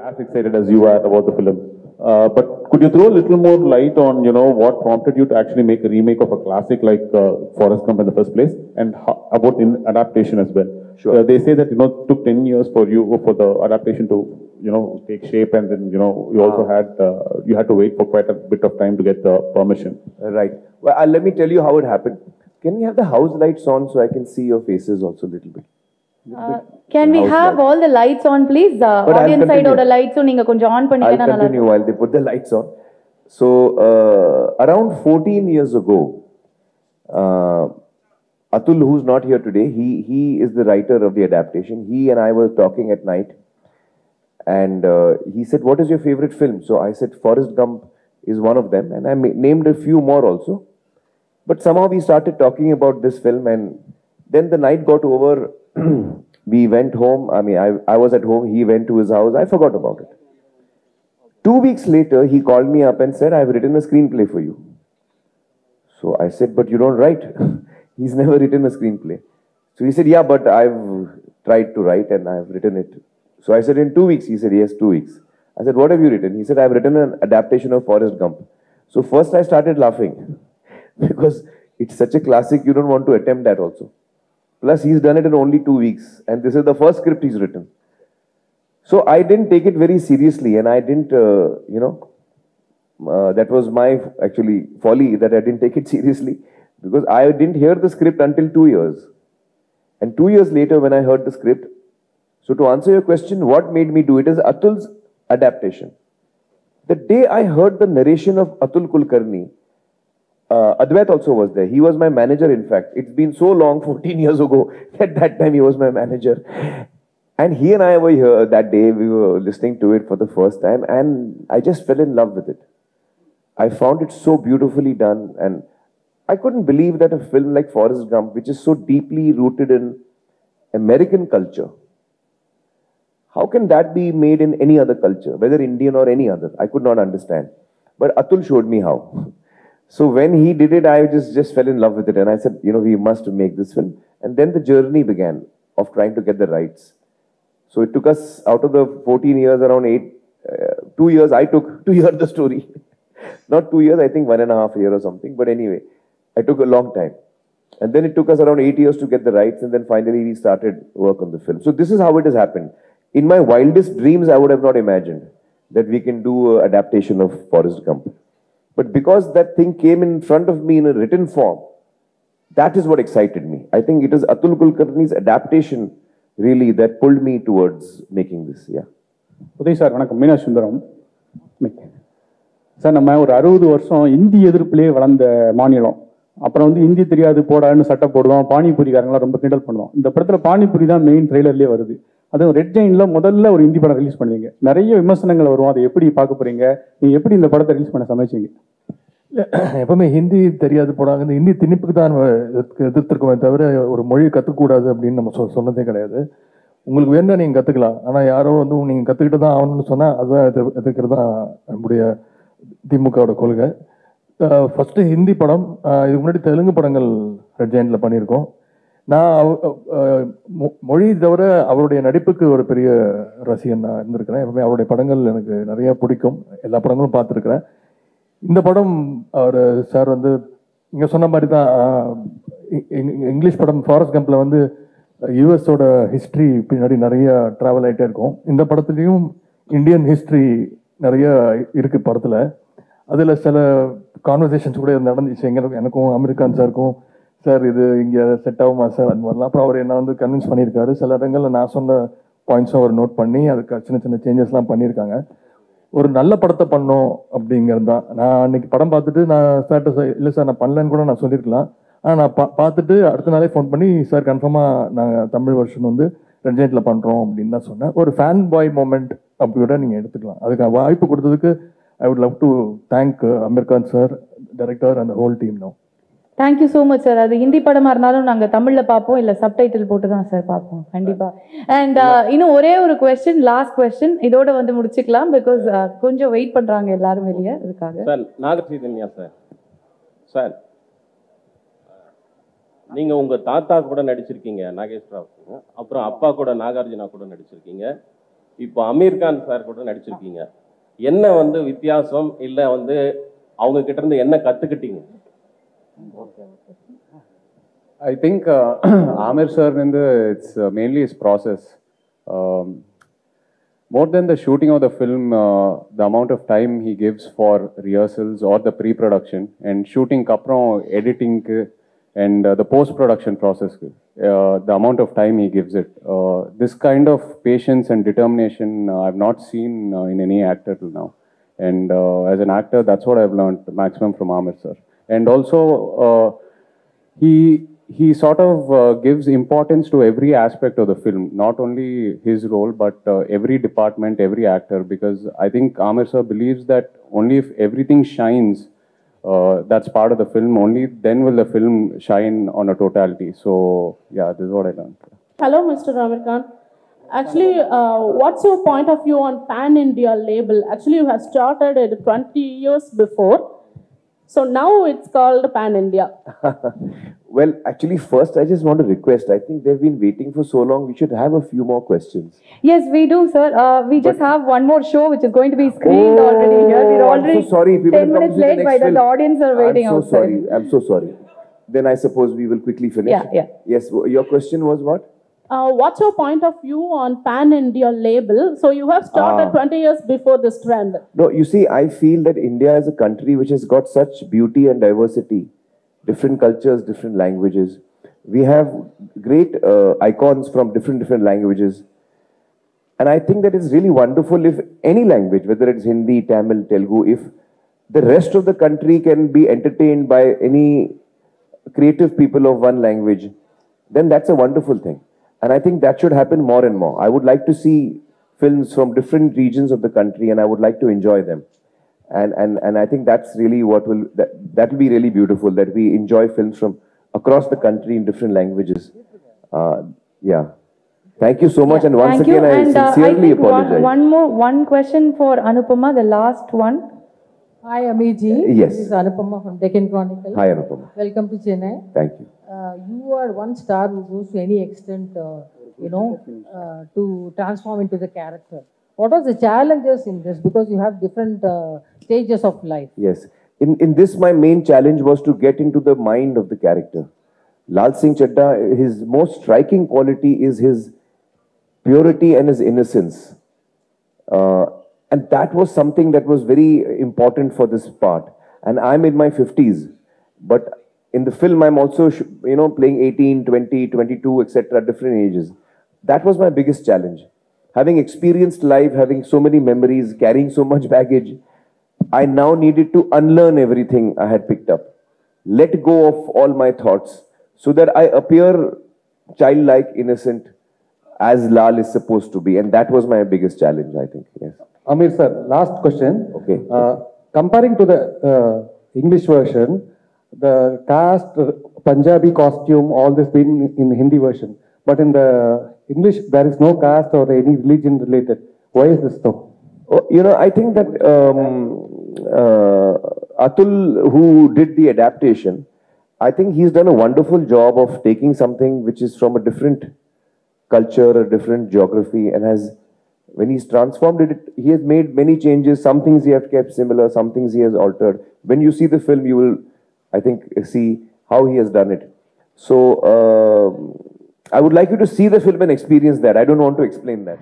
as excited as you are about the film. But could you throw a little more light on, what prompted you to actually make a remake of a classic like Forrest Gump in the first place, and about in adaptation as well? Sure. They say that, it took 10 years for the adaptation to, take shape, and then, you also you had to wait for quite a bit of time to get the permission. Right. Well, let me tell you how it happened. Can we have the house lights on so I can see your faces also a little bit? Can we have all the lights on, please? Audience side oda lights neenga konjam on I'll continue while they put the lights on. So around 14 years ago, Atul, who's not here today, he is the writer of the adaptation. He and I were talking at night, and he said, "What is your favorite film?" So I said, "Forrest Gump is one of them," and I named a few more also. But somehow we started talking about this film, and then the night got over. We went home. I mean, I was at home. He went to his house. I forgot about it. 2 weeks later, he called me up and said, "I've written a screenplay for you." So I said, "But you don't write." He's never written a screenplay. So he said, "Yeah, but I've tried to write and I've written it." So I said, "In 2 weeks?" He said, "Yes, 2 weeks." I said, "What have you written?" He said, "I've written an adaptation of Forrest Gump." So first I started laughing because it's such a classic, you don't want to attempt that also. Plus, he's done it in only 2 weeks, and this is the first script he's written. So I didn't take it very seriously, and I didn't, that was my actually folly that I didn't take it seriously, because I didn't hear the script until 2 years. And 2 years later, when I heard the script, so to answer your question, what made me do it is Atul's adaptation. The day I heard the narration of Atul Kulkarni, Advait also was there. He was my manager, in fact. It's been so long, 14 years ago, at that time he was my manager. And he and I were here that day. We were listening to it for the first time, and I just fell in love with it. I found it so beautifully done, and I couldn't believe that a film like Forrest Gump, which is so deeply rooted in American culture, how can that be made in any other culture, whether Indian or any other? I could not understand. But Atul showed me how. So when he did it, I just fell in love with it. And I said, we must make this film. And then the journey began of trying to get the rights. So it took us, out of the 14 years, around 2 years I took to hear the story. Not 2 years, I think 1.5 years or something. But anyway, I took a long time. And then it took us around 8 years to get the rights. And then finally we started work on the film. So this is how it has happened. In my wildest dreams, I would have not imagined that we can do an adaptation of Forrest Gump. But because that thing came in front of me in a written form, that is what excited me. I think it is Atul Kulkarni's adaptation really that pulled me towards making this. Yeah. Uday sir வணக்கம். Meena Sundaram sir. நம்ம ஒரு 60 வருஷம் இந்தி எதிர்ப்பிலே வளர்ந்த மாநிலம். அப்புறம் இந்தி தெரியாது போடான்னு சட்டை போடுவோம். பானிபூரிக்காரங்களாம் ரொம்ப கிண்டல் பண்ணுவோம். இந்த படத்தில் பானிபூரி தான் மெயின் ட்ரெய்லர்லேயே வருது. அதுவும் ரெட் ஜெயின்ல முதல்ல ஒரு ஹிந்தி படம் ரிலீஸ் பண்ணுவீங்க. நிறைய விமர்சனங்கள் வரும். அதை எப்படி பார்க்க போறீங்க? நீங்க எப்படி இந்த படத்தை ரிலீஸ் பண்ண சமைச்சீங்க? எப்பவுமே ஹிந்தி தெரியாது போடாங்க. இந்த ஹிந்தி திணிப்புக்கு தான் எதிர்த்திருக்கோமே தவிர ஒரு மொழியை கற்றுக்கூடாது அப்படின்னு நம்ம சொன்னதே கிடையாது. உங்களுக்கு வேணா நீங்கள் கற்றுக்கலாம். ஆனால் யாரோ நீங்கள் கற்றுக்கிட்டு தான் ஆகணும்னு சொன்னால் அதுதான் எதிர்க்கிறது தான் நம்முடைய திமுகவோட கொள்கை. ஃபஸ்ட்டு ஹிந்தி படம், இதுக்கு முன்னாடி தெலுங்கு படங்கள் ரெட் ஜெயின்ல பண்ணியிருக்கோம். நான் மொழி தவிர அவருடைய நடிப்புக்கு ஒரு பெரிய ரசிகன் நான் இருந்திருக்கிறேன். எப்பவுமே அவருடைய படங்கள் எனக்கு நிறைய பிடிக்கும். எல்லா படங்களும் பார்த்துருக்குறேன். இந்த படம் அவர் சார் இங்கே சொன்ன மாதிரி தான் இங்கிலீஷ் படம் ஃபாரஸ்ட் கம்பில் யூஎஸோட ஹிஸ்ட்ரி பின்னாடி நிறைய ட்ராவல் ஆகிட்டே இருக்கும். இந்த படத்துலேயும் இந்தியன் ஹிஸ்ட்ரி நிறைய இருக்குது படத்தில். அதில் சில கான்வர்சேஷன்ஸ் கூட நடந்துச்சு எனக்கும் அமெரிக்கான் சாருக்கும். சார் இது இங்கே செட் ஆகுமா சார் அந்த மாதிரிலாம். அப்புறம் அவர் என்ன கன்வின்ஸ் பண்ணியிருக்காரு. சில இடங்களில் நான் சொன்ன பாயிண்ட்ஸும் அவர் நோட் பண்ணி அதுக்கு சின்ன சின்ன சேஞ்சஸ்லாம் பண்ணியிருக்காங்க. ஒரு நல்ல படத்தை பண்ணோம் அப்படிங்கிறது தான். நான் அன்னைக்கு படம் பார்த்துட்டு நான் சார்ட்ட இல்லை சார் நான் பண்ணலன்னு கூட நான் சொல்லியிருக்கலாம். ஆனால் நான் பார்த்துட்டு அடுத்த நாளே ஃபோன் பண்ணி சார் கன்ஃபார்மாக நாங்கள் தமிழ் வெர்ஷன் ரெட் ஜெயின்ட்ல பண்ணுறோம் அப்படின்னு தான் சொன்னேன். ஒரு ஃபேன் பாய் மூமெண்ட் அப்படி கூட நீங்கள் எடுத்துக்கலாம். அதுக்கு வாய்ப்பு கொடுத்ததுக்கு I would love to thank Aamir Khan sir, director and whole team. No thank you so much sir. அது ஹிந்தி படமாக இருந்தாலும் நாங்கள் தமிழில் பார்ப்போம், இல்லை சப்டைட்டில் போட்டு தான் சார் பார்ப்போம் கண்டிப்பாக. அண்ட் இன்னும் ஒரே ஒரு கொஸ்டின், லாஸ்ட் கொஸ்டின், இதோட முடிச்சுக்கலாம். பிகாஸ் கொஞ்சம் வெயிட் பண்ணுறாங்க எல்லாரும் வெளியே இதுக்காக. சார் நாகச்சைதன்யா சார், சார் நீங்கள் உங்கள் தாத்தா கூட நடிச்சிருக்கீங்க நாகேஸ்வரராவ். அப்புறம் அப்பா கூட நாகார்ஜுனா கூட நடிச்சிருக்கீங்க. இப்போ அமீர் கான் சார் கூட நடிச்சிருக்கீங்க. என்ன வந்து வித்தியாசம் இல்லை வந்து அவங்க கிட்ட இருந்து என்ன கற்றுக்கிட்டீங்க? I think Amir sir, it's mainly his process. More than the shooting of the film, the amount of time he gives for rehearsals or the pre-production and shooting kapram, editing and the post-production process, the amount of time he gives it. This kind of patience and determination I've not seen in any actor till now. And as an actor, that's what I've learned maximum from Amir sir. And also, he sort of gives importance to every aspect of the film, not only his role, but every department, every actor, because I think Amir sir believes that only if everything shines, that's part of the film, only then will the film shine on a totality. So, yeah, this is what I learned. Hello, Mr. Amir Khan. Actually, what's your point of view on Pan-India label? Actually, you have started it 20 years before. So now it's called Pan-India. Well, actually, first, I just want to request. I think they've been waiting for so long. We should have a few more questions. Yes, we do, sir. We just have one more show which is going to be screened already here. We're already I'm so sorry. People 10 minutes late by the audience are waiting outside. I'm so sorry. Then I suppose we will quickly finish. Yeah. Yes, your question was what? What's your point of view on Pan-India label? So you have started 20 years before this trend. No, you see, I feel that India is a country which has got such beauty and diversity, different cultures, different languages. We have great icons from different languages. And I think that it's really wonderful if any language, whether it's Hindi, Tamil, Telugu, if the rest of the country can be entertained by any creative people of one language, then that's a wonderful thing. And I think that should happen more and more. I would like to see films from different regions of the country, and I would like to enjoy them. And I think that's really what that will be really beautiful, that we enjoy films from across the country in different languages. Yeah. Thank you so much. And once again, I sincerely apologize. One question for Anupama, the last one. Hi, Amiji. Yes. This is Anupama from Deccan Chronicle. Hi, Anupama. Welcome to Chennai. Thank you. You are one star who goes to any extent, to transform into the character. What was the challenges in this? Because you have different stages of life. Yes. In this, my main challenge was to get into the mind of the character. Lal Singh Chadda, his most striking quality is his purity and his innocence. And that was something that was very important for this part. And I'm in my 50s. But in the film, I'm also, playing 18, 20, 22, etc., different ages. That was my biggest challenge. Having experienced life, having so many memories, carrying so much baggage, I now needed to unlearn everything I had picked up. Let go of all my thoughts so that I appear childlike, innocent, as Lal is supposed to be. And that was my biggest challenge, I think. Yes. Amir sir, last question. Okay. Comparing to the English version, the cast, Punjabi costume, all this been in Hindi version. But in the English, there is no caste or any religion related. Why is this so? I think that Atul, who did the adaptation, I think he's done a wonderful job of taking something which is from a different culture, a different geography, and when he's transformed it, he has made many changes. Some things he has kept similar, some things he has altered. When you see the film, you will, I think, see how he has done it. So, I would like you to see the film and experience that. I don't want to explain that.